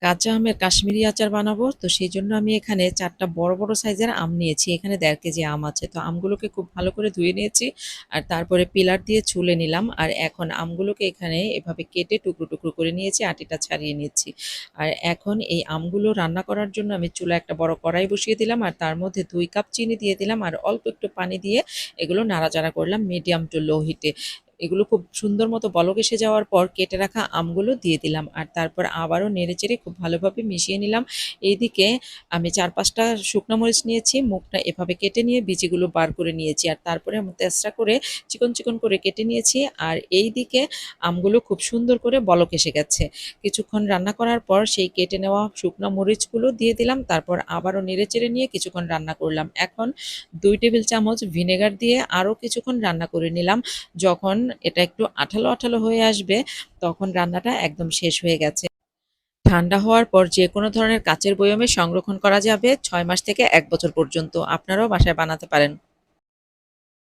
কাঁচা আমের কাশ্মীরি আচার বানাবো। তো সেইজন্য আমি এখানে ৪ টা বড়, বড় সাইজের আম নিয়েছি। এখানে ১.৫ কেজি আম আছে। তো আমগুলোকে খুব ভালো করে ধুয়ে নিয়েছি। আর তারপরে পিলার দিয়ে ছুলে নিলাম। আর এখন আমগুলোকে এখানে এভাবে কেটে টুকরো, টুকরো করে নিয়েছি, আটিটা ছাড়িয়ে নিচ্ছি। আর এখন এই আমগুলো রান্না করার জন্য আমি চুলায় একটা বড় কড়াই বসিয়ে দিলাম। আর তার মধ্যে ২ কাপ চিনি দিয়ে দিলাম আর অল্প একটু পানি দিয়ে এগুলো নাড়াচাড়া করলাম মিডিয়াম টু লো হিটে। এগুলো খুব সুন্দর মতো বলক এসে যাওয়ার পর কেটে রাখা আমগুলো দিয়ে দিলাম। আর তারপর আবারও নেড়েচেড়ে খুব ভালোভাবে মিশিয়ে নিলাম। এইদিকে আমি ৪-৫ টা শুকনো মরিচ নিয়েছি, মুখটা এভাবে কেটে নিয়ে বিচিগুলো বার করে নিয়েছি। আর তারপরে আমি তেঁচড়া করে চিকন, চিকন করে কেটে নিয়েছি। আর এইদিকে আমগুলো খুব সুন্দর করে বলক এসে গেছে। কিছুক্ষণ রান্না করার পর সেই কেটে নেওয়া শুকনো মরিচগুলো দিয়ে দিলাম। তারপর আবারও নেড়েচেড়ে নিয়ে কিছুক্ষণ রান্না করলাম। এখন ২ টেবিল চামচ ভিনেগার দিয়ে আরও কিছুক্ষণ রান্না করে নিলাম। যখন এটা একটু আঠালো, আঠালো হয়ে আসবে, তখন রান্নাটা একদম শেষ হয়ে গেছে। ঠান্ডা হওয়ার পর যেকোনো ধরনের কাচের বয়মে সংরক্ষণ করা যাবে ৬ মাস থেকে ১ বছর পর্যন্ত। আপনারাও বাসায় বানাতে পারেন।